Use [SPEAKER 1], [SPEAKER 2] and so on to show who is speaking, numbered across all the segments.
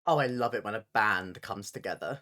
[SPEAKER 1] Oh, I love it when a band comes together.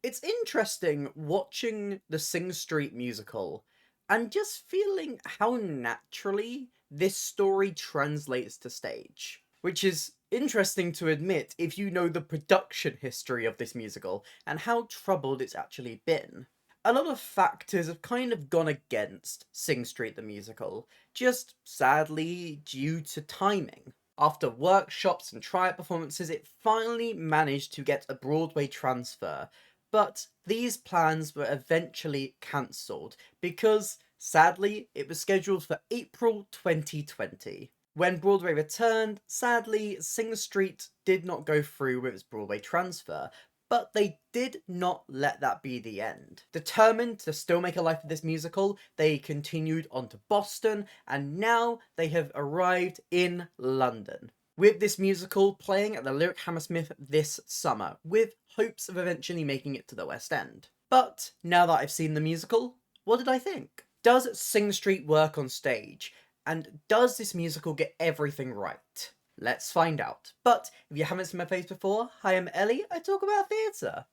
[SPEAKER 1] It's interesting watching the Sing Street musical and just feeling how naturally this story translates to stage. Which is interesting to admit if you know the production history of this musical and how troubled it's actually been. A lot of factors have kind of gone against Sing Street the musical, just sadly due to timing. After workshops and tryout performances, it finally managed to get a Broadway transfer, but these plans were eventually cancelled because, sadly, it was scheduled for April 2020. When Broadway returned, sadly, Sing Street did not go through with its Broadway transfer, but they did not let that be the end. Determined to still make a life of this musical, they continued on to Boston, and now they have arrived in London. With this musical playing at the Lyric Hammersmith this summer, with hopes of eventually making it to the West End. But now that I've seen the musical, what did I think? Does Sing Street work on stage? And does this musical get everything right? Let's find out. But if you haven't seen my face before, hi, I'm Ellie, I talk about theatre.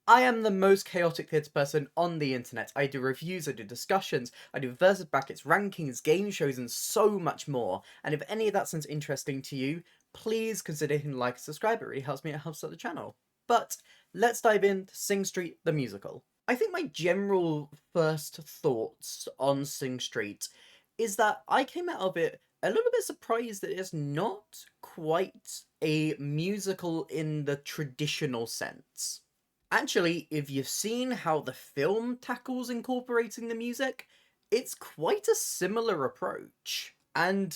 [SPEAKER 1] I am the most chaotic theatre person on the internet. I do reviews, I do discussions, I do versus brackets, rankings, game shows, and so much more. And if any of that sounds interesting to you, please consider hitting like and subscribe. It really helps me, it helps out the channel. But let's dive into Sing Street the musical. I think my general first thoughts on Sing Street is that I came out of it a little bit surprised that it's not quite a musical in the traditional sense. Actually, if you've seen how the film tackles incorporating the music, it's quite a similar approach. And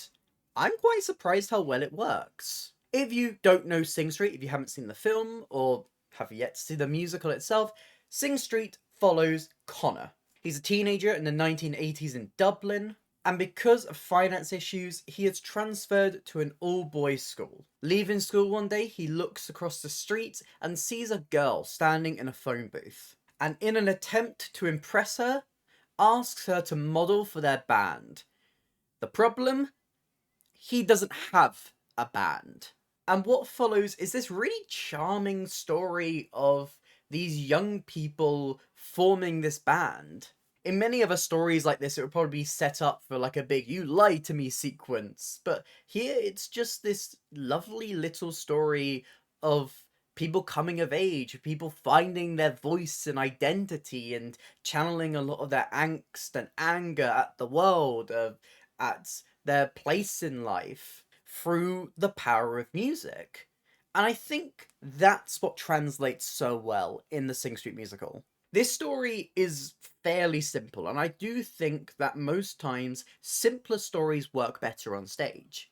[SPEAKER 1] I'm quite surprised how well it works. If you don't know Sing Street, if you haven't seen the film, or have yet to see the musical itself, Sing Street follows Connor. He's a teenager in the 1980s in Dublin, and because of finance issues, he is transferred to an all-boys school. Leaving school one day, he looks across the street and sees a girl standing in a phone booth, and in an attempt to impress her, asks her to model for their band. The problem? He doesn't have a band. And what follows is this really charming story of these young people forming this band. In many other stories like this, it would probably be set up for like a big "you lied to me" sequence, but here it's just this lovely little story of people coming of age, people finding their voice and identity, and channeling a lot of their angst and anger at the world, at their place in life, through the power of music. And I think that's what translates so well in the Sing Street musical. This story is fairly simple, and I do think that most times simpler stories work better on stage.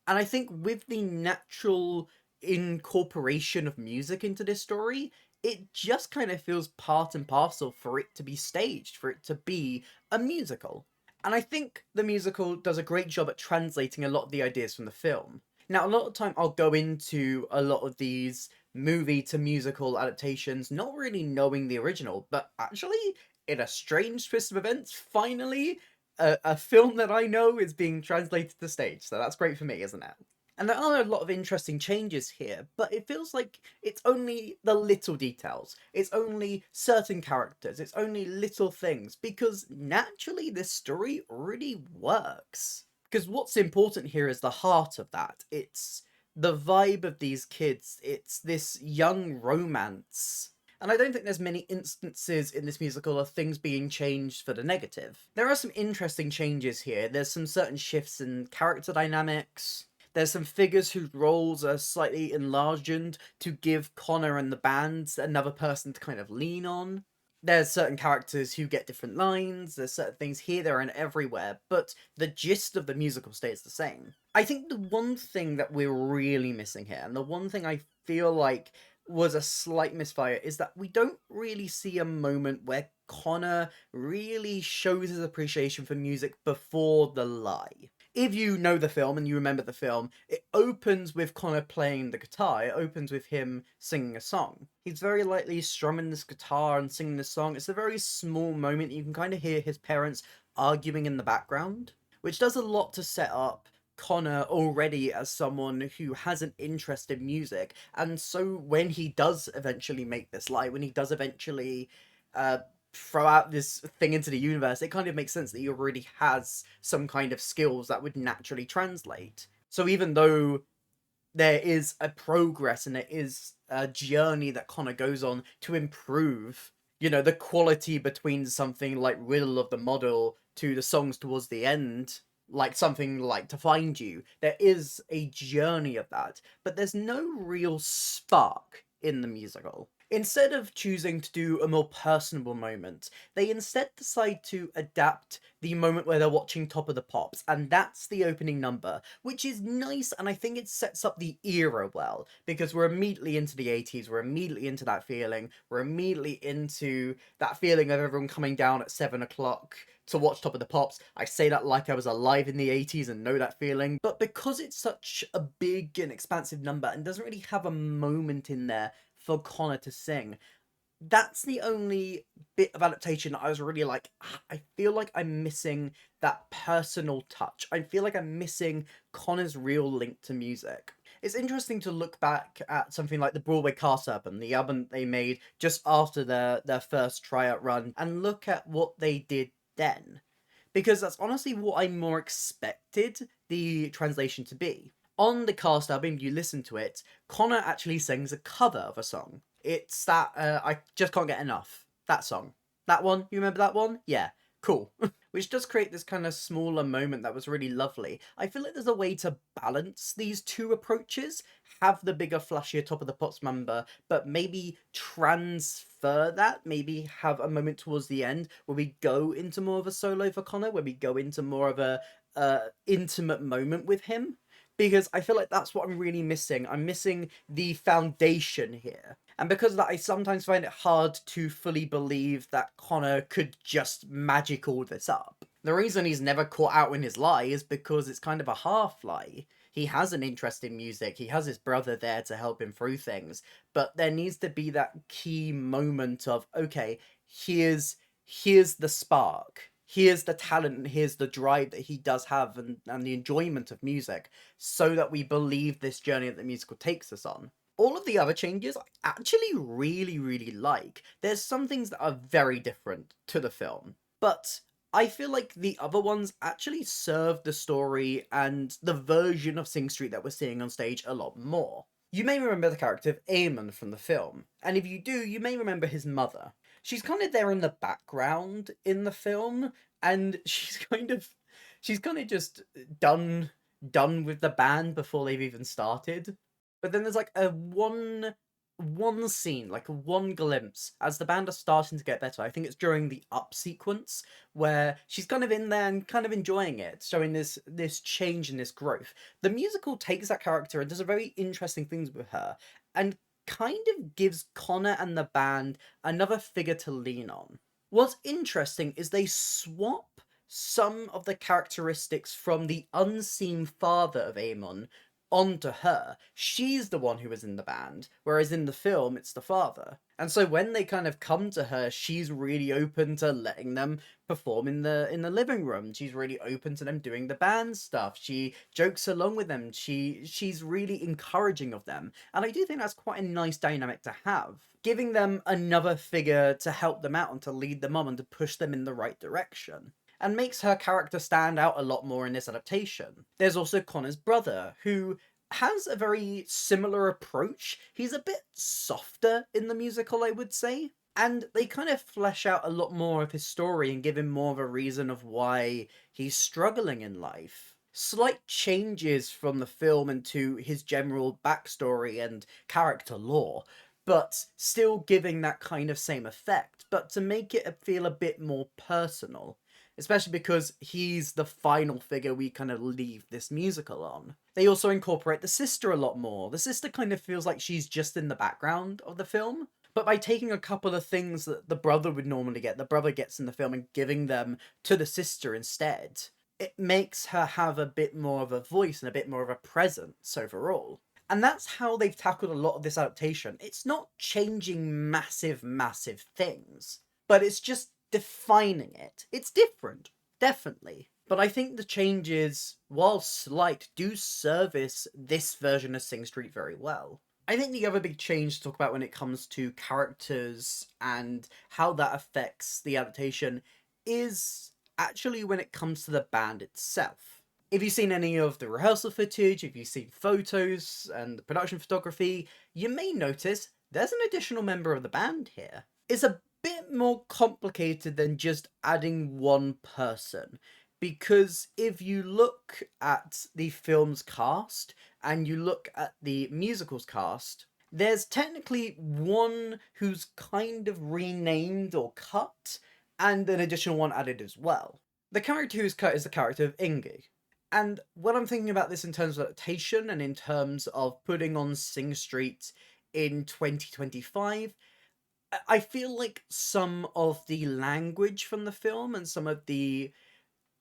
[SPEAKER 1] And I think with the natural incorporation of music into this story, it just kind of feels part and parcel for it to be staged, for it to be a musical. And I think the musical does a great job at translating a lot of the ideas from the film. Now, a lot of time I'll go into a lot of these movie to musical adaptations not really knowing the original, but actually, in a strange twist of events, finally, a film that I know is being translated to stage. So that's great for me, isn't it? And there are a lot of interesting changes here, but it feels like it's only the little details. It's only certain characters. It's only little things, because naturally this story really works. Because what's important here is the heart of that. It's the vibe of these kids. It's this young romance. And I don't think there's many instances in this musical of things being changed for the negative. There are some interesting changes here. There's some certain shifts in character dynamics. There's some figures whose roles are slightly enlarged to give Connor and the band another person to kind of lean on. There's certain characters who get different lines, there's certain things here, there, and everywhere, but the gist of the musical stays the same. I think the one thing that we're really missing here, and the one thing I feel like was a slight misfire, is that we don't really see a moment where Connor really shows his appreciation for music before the lie. If you know the film and you remember the film, it opens with Connor playing the guitar. It opens with him singing a song. He's very lightly strumming this guitar and singing this song. It's a very small moment. You can kind of hear his parents arguing in the background, which does a lot to set up Connor already as someone who has an interest in music, and so when he does eventually make this light, when he does eventually uh, throw out this thing into the universe, it kind of makes sense that he already has some kind of skills that would naturally translate. So even though there is a progress and there is a journey that Connor goes on to improve, the quality between something like Riddle of the Model to the songs towards the end, like something like To Find You. There is a journey of that, but there's no real spark in the musical. Instead of choosing to do a more personable moment, they instead decide to adapt the moment where they're watching Top of the Pops, and that's the opening number, which is nice, and I think it sets up the era well, because we're immediately into the 80s, we're immediately into that feeling, we're immediately into that feeling of everyone coming down at 7 o'clock to watch Top of the Pops. I say that like I was alive in the 80s and know that feeling, but because it's such a big and expansive number and doesn't really have a moment in there for Connor to sing, that's the only bit of adaptation that I was really like, I feel like I'm missing that personal touch. I feel like I'm missing Connor's real link to music. It's interesting to look back at something like the Broadway cast album, the album they made just after their first tryout run, and look at what they did then. Because that's honestly what I more expected the translation to be. On the cast album, you listen to it, Connor actually sings a cover of a song. It's that, I Just Can't Get Enough. That song. That one? You remember that one? Yeah. Cool. Which does create this kind of smaller moment that was really lovely. I feel like there's a way to balance these two approaches. Have the bigger, flashier Top of the Pops number, but maybe transfer that. Maybe have a moment towards the end where we go into more of a solo for Connor, where we go into more of a intimate moment with him, because I feel like that's what I'm really missing. I'm missing the foundation here. And because of that, I sometimes find it hard to fully believe that Connor could just magic all this up. The reason he's never caught out in his lie is because it's kind of a half lie. He has an interest in music, he has his brother there to help him through things, but there needs to be that key moment of, okay, here's the spark. Here's the talent and here's the drive that he does have, and the enjoyment of music, so that we believe this journey that the musical takes us on. All of the other changes I actually really, really like. There's some things that are very different to the film, but I feel like the other ones actually serve the story and the version of Sing Street that we're seeing on stage a lot more. You may remember the character of Eamon from the film, and if you do, you may remember his mother. She's kind of there in the background in the film, and she's kind of just done with the band before they've even started. But then there's like a one scene, like a one glimpse, as the band are starting to get better. I think it's during the up sequence, where she's kind of in there and kind of enjoying it, showing this change and this growth. The musical takes that character and does a very interesting things with her, and kind of gives Connor and the band another figure to lean on. What's interesting is they swap some of the characteristics from the unseen father of Amon onto her. She's the one who is in the band, whereas in the film it's the father. And so when they kind of come to her, she's really open to letting them perform in the living room. She's really open to them doing the band stuff. She jokes along with them. She's really encouraging of them. And I do think that's quite a nice dynamic to have, giving them another figure to help them out and to lead them on and to push them in the right direction, and makes her character stand out a lot more in this adaptation. There's also Connor's brother, who has a very similar approach. He's a bit softer in the musical, I would say. And they kind of flesh out a lot more of his story and give him more of a reason of why he's struggling in life. Slight changes from the film into his general backstory and character lore, but still giving that kind of same effect, but to make it feel a bit more personal, especially because he's the final figure we kind of leave this musical on. They also incorporate the sister a lot more. The sister kind of feels like she's just in the background of the film, but by taking a couple of things that the brother would normally get, the brother gets in the film, and giving them to the sister instead, it makes her have a bit more of a voice and a bit more of a presence overall. And that's how they've tackled a lot of this adaptation. It's not changing massive, massive things, but it's just defining it. It's different, definitely. But I think the changes, while slight, do service this version of Sing Street very well. I think the other big change to talk about when it comes to characters and how that affects the adaptation is actually when it comes to the band itself. If you've seen any of the rehearsal footage, if you've seen photos and the production photography, you may notice there's an additional member of the band here. It's a bit more complicated than just adding one person, because if you look at the film's cast and you look at the musical's cast, there's technically one who's kind of renamed or cut, and an additional one added as well. The character who's cut is the character of Inge. And when I'm thinking about this in terms of adaptation and in terms of putting on Sing Street in 2025, I feel like some of the language from the film and some of the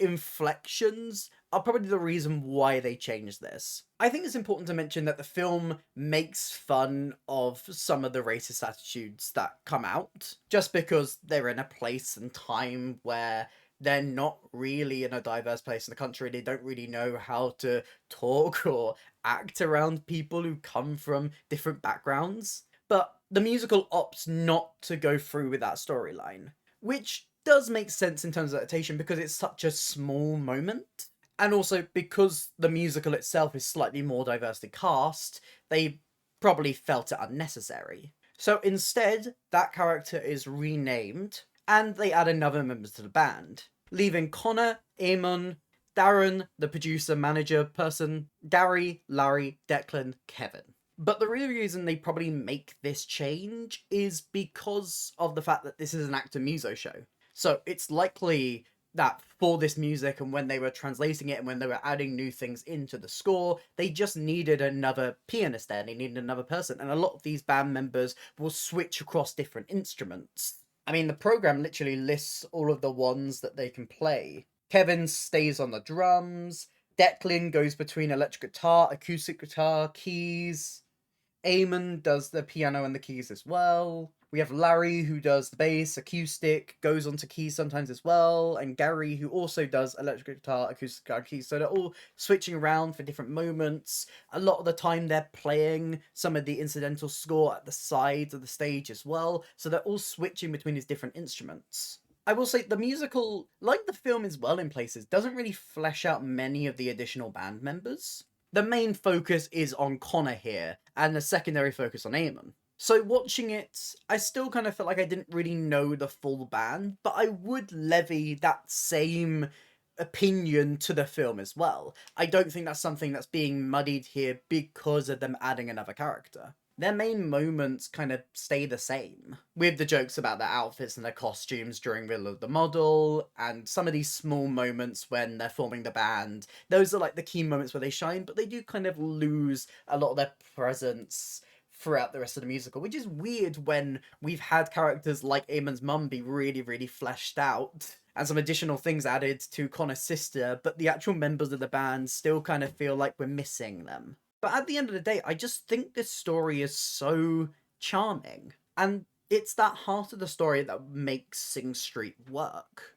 [SPEAKER 1] inflections are probably the reason why they changed this. I think it's important to mention that the film makes fun of some of the racist attitudes that come out, just because they're in a place and time where they're not really in a diverse place in the country. They don't really know how to talk or act around people who come from different backgrounds. But the musical opts not to go through with that storyline, which does make sense in terms of adaptation because it's such a small moment. And also because the musical itself is slightly more diversely cast, they probably felt it unnecessary. So instead, that character is renamed, and they add another member to the band, leaving Connor, Eamon, Darren, the producer, manager person, Gary, Larry, Declan, Kevin. But the real reason they probably make this change is because of the fact that this is an actor muso show. So it's likely that for this music and when they were translating it and when they were adding new things into the score, they just needed another pianist there. They needed another person. And a lot of these band members will switch across different instruments. I mean, the program literally lists all of the ones that they can play. Kevin stays on the drums. Declan goes between electric guitar, acoustic guitar, keys. Eamon does the piano and the keys as well. We have Larry, who does the bass, acoustic, goes onto keys sometimes as well, and Gary, who also does electric guitar, acoustic guitar, keys. So they're all switching around for different moments. A lot of the time they're playing some of the incidental score at the sides of the stage as well, so they're all switching between these different instruments. I will say the musical, like the film as well in places, doesn't really flesh out many of the additional band members. The main focus is on Connor here, and the secondary focus on Eamon. So watching it, I still kind of felt like I didn't really know the full band, but I would levy that same opinion to the film as well. I don't think that's something that's being muddied here because of them adding another character. Their main moments kind of stay the same, with the jokes about their outfits and their costumes during Riddle of the Model, and some of these small moments when they're forming the band. Those are like the key moments where they shine, but they do kind of lose a lot of their presence throughout the rest of the musical, which is weird when we've had characters like Eamon's mum be really, really fleshed out, and some additional things added to Connor's sister, but the actual members of the band still kind of feel like we're missing them. But at the end of the day, I just think this story is so charming. And it's that heart of the story that makes Sing Street work.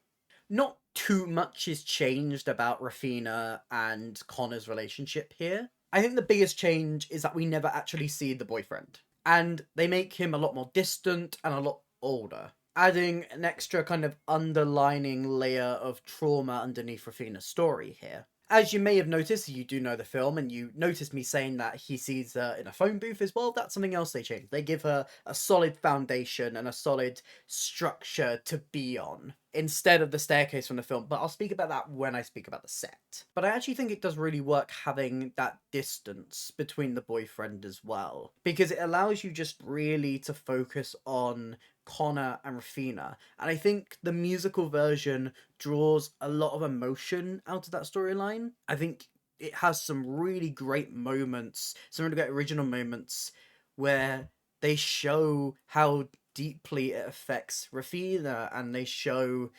[SPEAKER 1] Not too much is changed about Rafina and Connor's relationship here. I think the biggest change is that we never actually see the boyfriend. And they make him a lot more distant and a lot older, adding an extra kind of underlining layer of trauma underneath Rafina's story here. As you may have noticed, you do know the film, and you noticed me saying that he sees her in a phone booth as well. That's something else they changed. They give her a solid foundation and a solid structure to be on, instead of the staircase from the film. But I'll speak about that when I speak about the set. But I actually think it does really work having that distance between the boyfriend as well, because it allows you just really to focus on Connor and Rafina. And I think the musical version draws a lot of emotion out of that storyline. I think it has some really great moments, some really great original moments where they show how deeply it affects Rafina and they show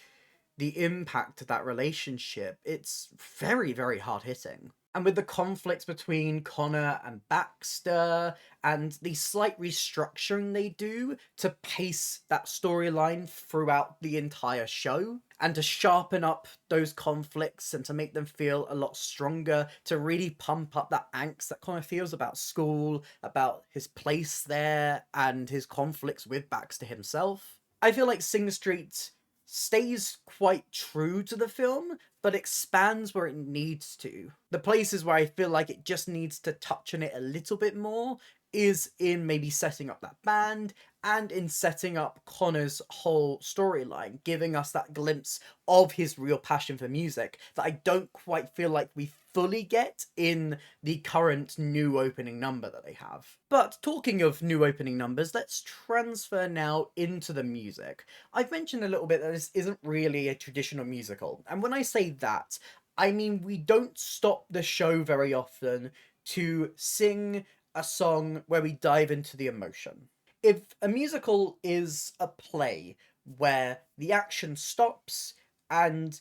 [SPEAKER 1] the impact of that relationship. It's very, very hard hitting. And with the conflicts between Connor and Baxter, and the slight restructuring they do to pace that storyline throughout the entire show, and to sharpen up those conflicts and to make them feel a lot stronger, to really pump up that angst that Connor feels about school, about his place there, and his conflicts with Baxter himself. I feel like Sing Street stays quite true to the film, but expands where it needs to. The places where I feel like it just needs to touch on it a little bit more is in maybe setting up that band and in setting up Connor's whole storyline, giving us that glimpse of his real passion for music that I don't quite feel like we fully get in the current new opening number that they have. But talking of new opening numbers, let's transfer now into the music. I've mentioned a little bit that this isn't really a traditional musical, and when I say that, I mean we don't stop the show very often to sing a song where we dive into the emotion. If a musical is a play where the action stops and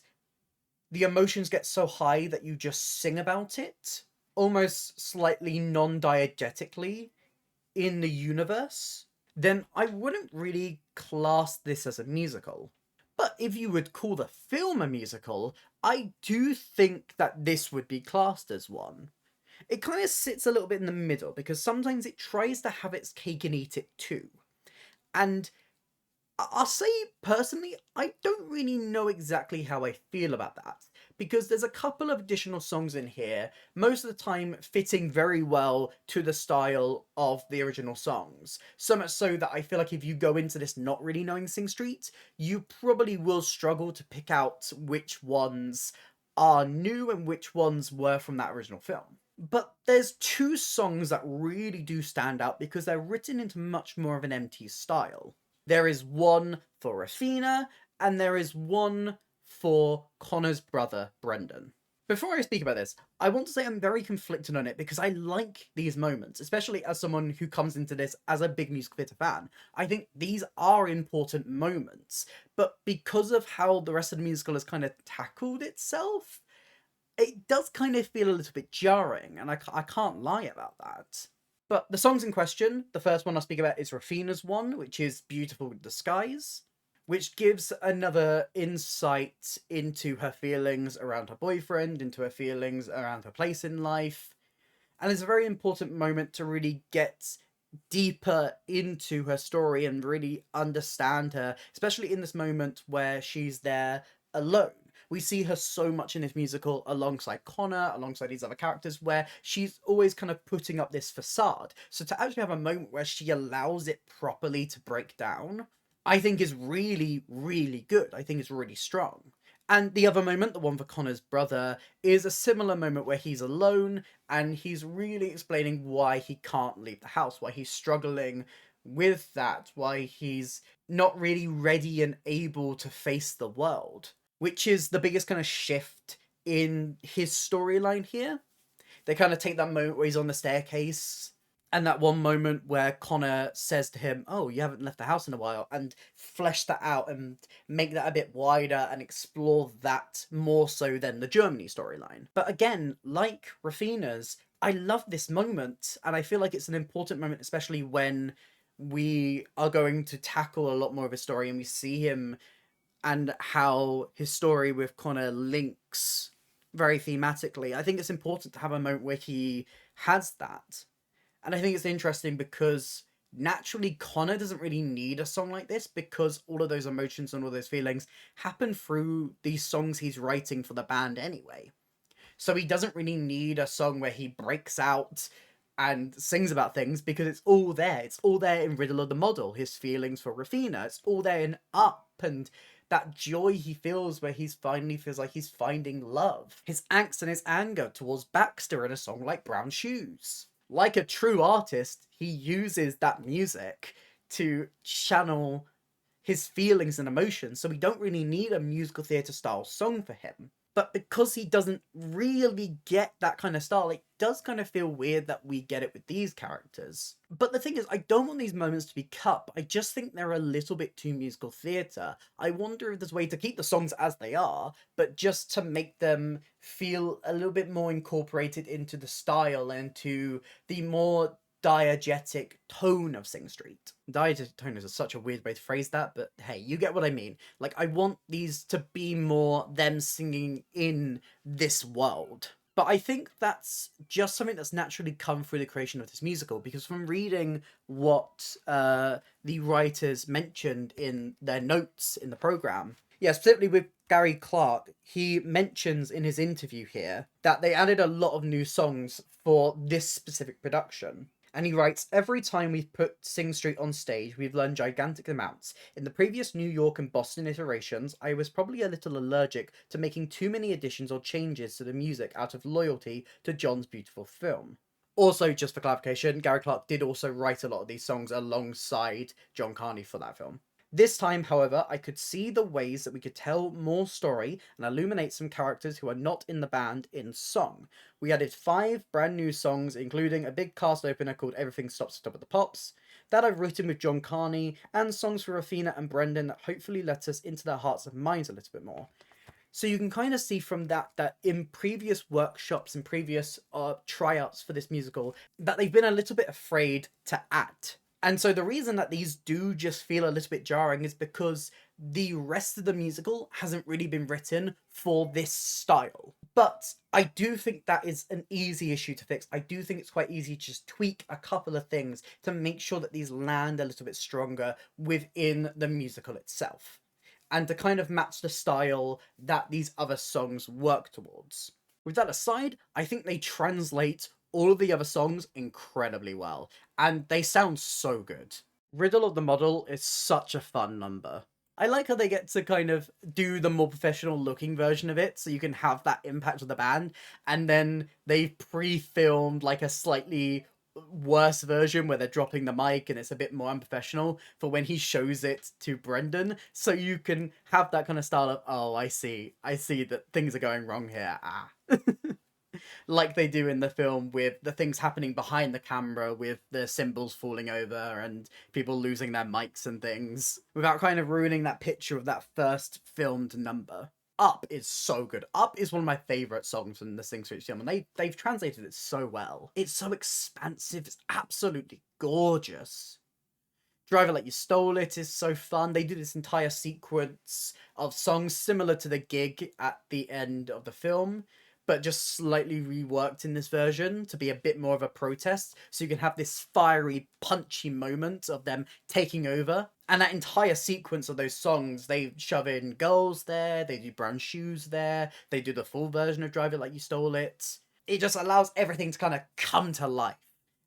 [SPEAKER 1] the emotions get so high that you just sing about it, almost slightly non-diegetically in the universe, then I wouldn't really class this as a musical. But if you would call the film a musical, I do think that this would be classed as one. It kind of sits a little bit in the middle, because sometimes it tries to have its cake and eat it too. And I'll say, personally, I don't really know exactly how I feel about that, because there's a couple of additional songs in here, most of the time fitting very well to the style of the original songs. So much so that I feel like if you go into this not really knowing Sing Street, you probably will struggle to pick out which ones are new and which ones were from that original film. But there's two songs that really do stand out because they're written into much more of an MT style. There is one for Rafina, and there is one for Connor's brother, Brendan. Before I speak about this, I want to say I'm very conflicted on it because I like these moments, especially as someone who comes into this as a big musical theatre fan. I think these are important moments, but because of how the rest of the musical has kind of tackled itself, it does kind of feel a little bit jarring, and I can't lie about that. But the songs in question, the first one I'll speak about is Rafina's one, which is Beautiful Disguise, which gives another insight into her feelings around her boyfriend, into her feelings around her place in life. And it's a very important moment to really get deeper into her story and really understand her, especially in this moment where she's there alone. We see her so much in this musical alongside Connor, alongside these other characters, where she's always kind of putting up this facade. So to actually have a moment where she allows it properly to break down, I think is really, really good. I think it's really strong. And the other moment, the one for Connor's brother, is a similar moment where he's alone and he's really explaining why he can't leave the house, why he's struggling with that, why he's not really ready and able to face the world, which is the biggest kind of shift in his storyline here. They kind of take that moment where he's on the staircase, and that one moment where Connor says to him, "Oh, you haven't left the house in a while," and flesh that out and make that a bit wider and explore that more so than the Germany storyline. But again, like Rafina's, I love this moment, and I feel like it's an important moment, especially when we are going to tackle a lot more of his story and we see him and how his story with Connor links very thematically. I think it's important to have a moment where he has that. And I think it's interesting because naturally Connor doesn't really need a song like this, because all of those emotions and all those feelings happen through these songs he's writing for the band anyway. So he doesn't really need a song where he breaks out and sings about things, because it's all there. It's all there in Riddle of the Model, his feelings for Rafina. It's all there in Up, and that joy he feels where he's finally feels like he's finding love. His angst and his anger towards Baxter in a song like Brown Shoes. Like a true artist, he uses that music to channel his feelings and emotions, so we don't really need a musical theatre style song for him. But because he doesn't really get that kind of style, it does kind of feel weird that we get it with these characters. But the thing is, I don't want these moments to be cut. I just think they're a little bit too musical theatre. I wonder if there's a way to keep the songs as they are, but just to make them feel a little bit more incorporated into the style and to the more diegetic tone of Sing Street. Diegetic tone is such a weird way to phrase that, but hey, you get what I mean. Like, I want these to be more them singing in this world. But I think that's just something that's naturally come through the creation of this musical, because from reading what the writers mentioned in their notes in the programme, yeah, specifically with Gary Clark, he mentions in his interview here that they added a lot of new songs for this specific production. And he writes, every time we've put Sing Street on stage, we've learned gigantic amounts. In the previous New York and Boston iterations, I was probably a little allergic to making too many additions or changes to the music out of loyalty to John's beautiful film. Also, just for clarification, Gary Clark did also write a lot of these songs alongside John Carney for that film. This time, however, I could see the ways that we could tell more story and illuminate some characters who are not in the band in song. We added 5 brand new songs, including a big cast opener called Everything Stops at the Top of the Pops, that I've written with John Carney, and songs for Rafina and Brendan that hopefully let us into their hearts and minds a little bit more. So you can kind of see from that in previous workshops and previous tryouts for this musical, that they've been a little bit afraid to add. And so the reason that these do just feel a little bit jarring is because the rest of the musical hasn't really been written for this style. But I do think that is an easy issue to fix. I do think it's quite easy to just tweak a couple of things to make sure that these land a little bit stronger within the musical itself, and to kind of match the style that these other songs work towards. With that aside, I think they translate all of the other songs incredibly well, and they sound so good. Riddle of the Model is such a fun number. I like how they get to kind of do the more professional looking version of it, so you can have that impact of the band, and then they've pre-filmed like a slightly worse version where they're dropping the mic and it's a bit more unprofessional for when he shows it to Brendan, so you can have that kind of style of, oh, I see that things are going wrong here, like they do in the film with the things happening behind the camera with the cymbals falling over and people losing their mics and things, without kind of ruining that picture of that first filmed number. Up is so good. Up is one of my favourite songs from the Sing Street film, and they've translated it so well. It's so expansive, it's absolutely gorgeous. Driver Like You Stole It is so fun. They do this entire sequence of songs similar to the gig at the end of the film, but just slightly reworked in this version to be a bit more of a protest, so you can have this fiery, punchy moment of them taking over. And that entire sequence of those songs, they shove in Girls there, they do Brown Shoes there, they do the full version of Drive It Like You Stole It. It just allows everything to kind of come to life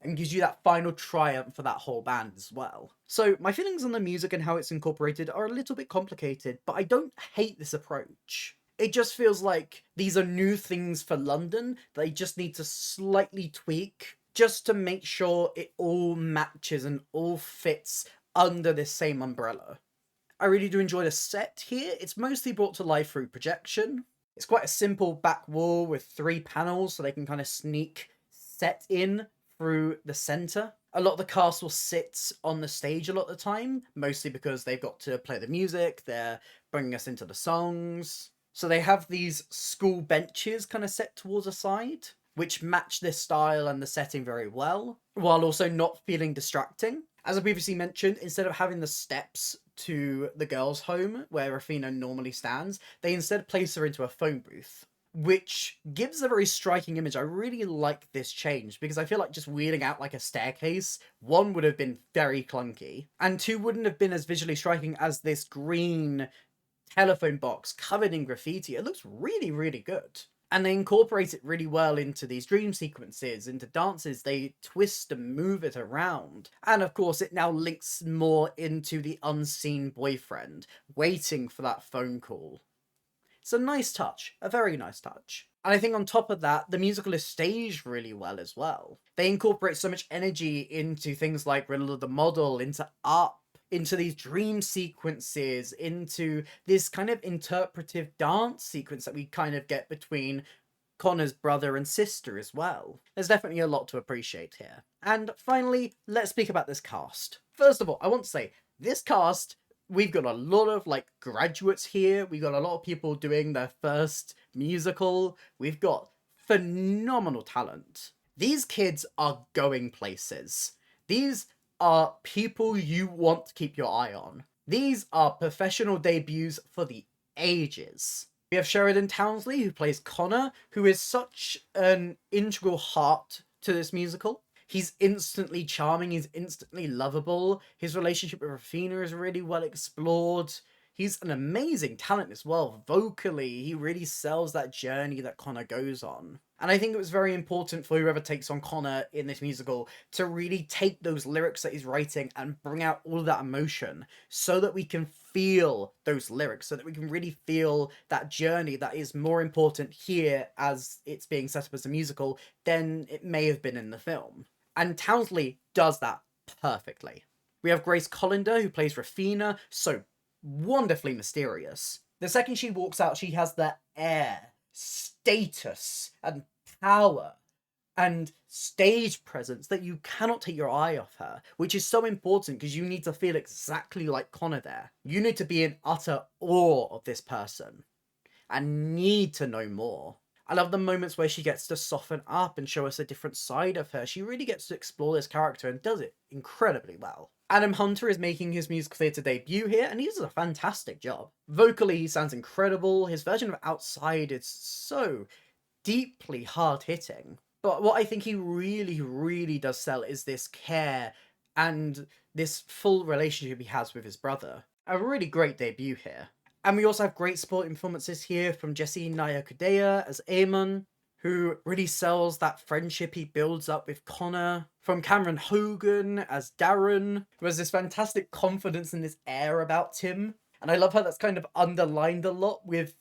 [SPEAKER 1] and gives you that final triumph for that whole band as well. So my feelings on the music and how it's incorporated are a little bit complicated, but I don't hate this approach. It just feels like these are new things for London that they just need to slightly tweak just to make sure it all matches and all fits under this same umbrella. I really do enjoy the set here. It's mostly brought to life through projection. It's quite a simple back wall with 3 panels so they can kind of sneak set in through the centre. A lot of the cast will sit on the stage a lot of the time, mostly because they've got to play the music, they're bringing us into the songs. So they have these school benches kind of set towards the side, which match this style and the setting very well, while also not feeling distracting. As I previously mentioned, instead of having the steps to the girls' home where Rafina normally stands, they instead place her into a phone booth, which gives a very striking image. I really like this change because I feel like just wheeling out like a staircase, 1 would have been very clunky, and 2 wouldn't have been as visually striking as this green telephone box covered in graffiti. It looks really, really good. And they incorporate it really well into these dream sequences, into dances. They twist and move it around. And of course, it now links more into the unseen boyfriend, waiting for that phone call. It's a nice touch, a very nice touch. And I think on top of that, the musical is staged really well as well. They incorporate so much energy into things like Riddle of the Model, into Up, into these dream sequences, into this kind of interpretive dance sequence that we kind of get between Connor's brother and sister as well. There's definitely a lot to appreciate here. And finally, let's speak about this cast. First of all, I want to say, this cast, we've got a lot of, like, graduates here. We've got a lot of people doing their first musical. We've got phenomenal talent. These kids are going places. These are people you want to keep your eye on. These are professional debuts for the ages. We have Sheridan Townsley, who plays Connor, who is such an integral heart to this musical. He's instantly charming, he's instantly lovable, his relationship with Rafina is really well explored. He's an amazing talent as well. Vocally, he really sells that journey that Connor goes on. And I think it was very important for whoever takes on Connor in this musical to really take those lyrics that he's writing and bring out all of that emotion so that we can feel those lyrics, so that we can really feel that journey that is more important here as it's being set up as a musical than it may have been in the film. And Townsley does that perfectly. We have Grace Colander, who plays Rafina, so wonderfully mysterious. The second she walks out, she has the air, status, and power and stage presence that you cannot take your eye off her, which is so important because you need to feel exactly like Connor there. You need to be in utter awe of this person and need to know more. I love the moments where she gets to soften up and show us a different side of her. She really gets to explore this character and does it incredibly well. Adam Hunter is making his musical theatre debut here, and he does a fantastic job. Vocally, he sounds incredible. His version of Outside is so deeply hard-hitting. But what I think he really does sell is this care and this full relationship he has with his brother. A really great debut here. And we also have great supporting performances here from Jesse Nyakudea as Eamon, who really sells that friendship he builds up with Connor. From Cameron Hogan as Darren, who has this fantastic confidence and this air about him. And I love how that's kind of underlined a lot with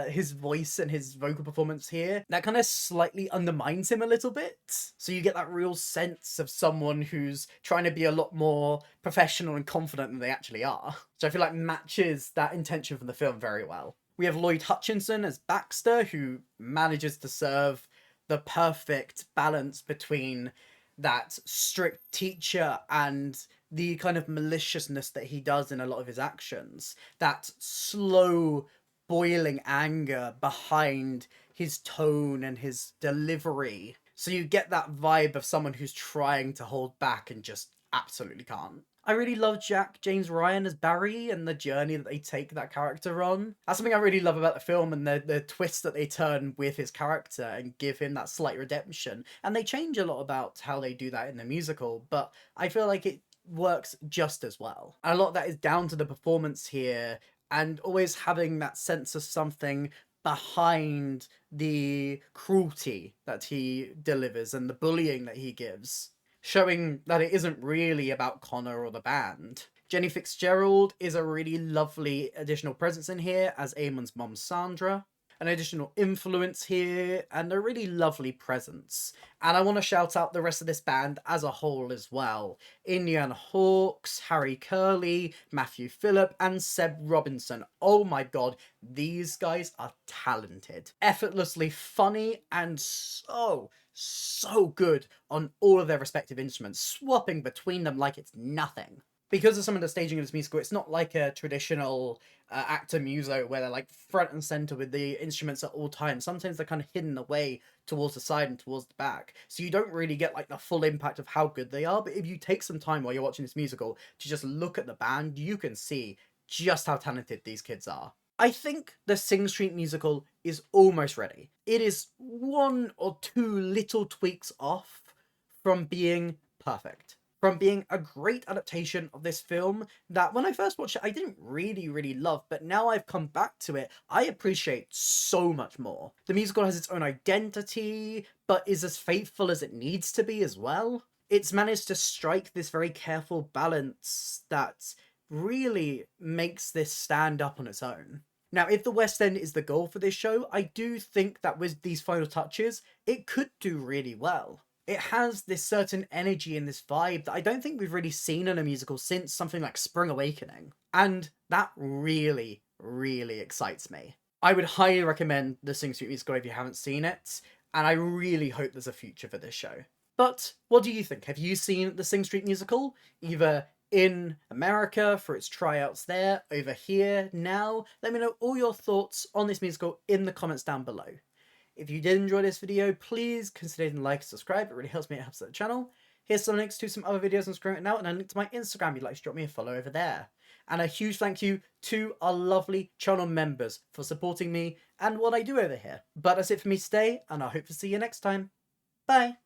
[SPEAKER 1] his voice and his vocal performance here. That kind of slightly undermines him a little bit. So you get that real sense of someone who's trying to be a lot more professional and confident than they actually are. So I feel like matches that intention from the film very well. We have Lloyd Hutchinson as Baxter, who manages to serve the perfect balance between that strict teacher and the kind of maliciousness that he does in a lot of his actions. That slow boiling anger behind his tone and his delivery. So you get that vibe of someone who's trying to hold back and just absolutely can't. I really love Jack James Ryan as Barry and the journey that they take that character on. That's something I really love about the film, and the twist that they turn with his character and give him that slight redemption. And they change a lot about how they do that in the musical, but I feel like it works just as well. And a lot of that is down to the performance here and always having that sense of something behind the cruelty that he delivers and the bullying that he gives, showing that it isn't really about Connor or the band. Jenny Fitzgerald is a really lovely additional presence in here as Eamon's mom Sandra. An additional influence here, and a really lovely presence. And I want to shout out the rest of this band as a whole as well. Indiana Hawks, Harry Curley, Matthew Phillip, and Seb Robinson. Oh my god, these guys are talented. Effortlessly funny and so good on all of their respective instruments, swapping between them like it's nothing. Because of some of the staging of this musical, it's not like a traditional actor muso where they're like front and center with the instruments at all times. Sometimes they're kind of hidden away towards the side and towards the back. So you don't really get like the full impact of how good they are. But if you take some time while you're watching this musical to just look at the band, you can see just how talented these kids are. I think the Sing Street musical is almost ready. It is one or two little tweaks off from being perfect. From being a great adaptation of this film that when I first watched it, I didn't really love, but now I've come back to it, I appreciate so much more. The musical has its own identity, but is as faithful as it needs to be as well. It's managed to strike this very careful balance that really makes this stand up on its own. Now, if the West End is the goal for this show, I do think that with these final touches, it could do really well. It has this certain energy and this vibe that I don't think we've really seen in a musical since something like Spring Awakening. And that really, really excites me. I would highly recommend the Sing Street musical if you haven't seen it, and I really hope there's a future for this show. But what do you think? Have you seen the Sing Street musical? Either in America for its tryouts there, over here, now? Let me know all your thoughts on this musical in the comments down below. If you did enjoy this video, please consider hitting like and subscribe. It really helps me, it helps the channel. Here's some links to some other videos on screen right now, and a link to my Instagram if you'd like to drop me a follow over there. And a huge thank you to our lovely channel members for supporting me and what I do over here. But that's it for me today, and I hope to see you next time. Bye!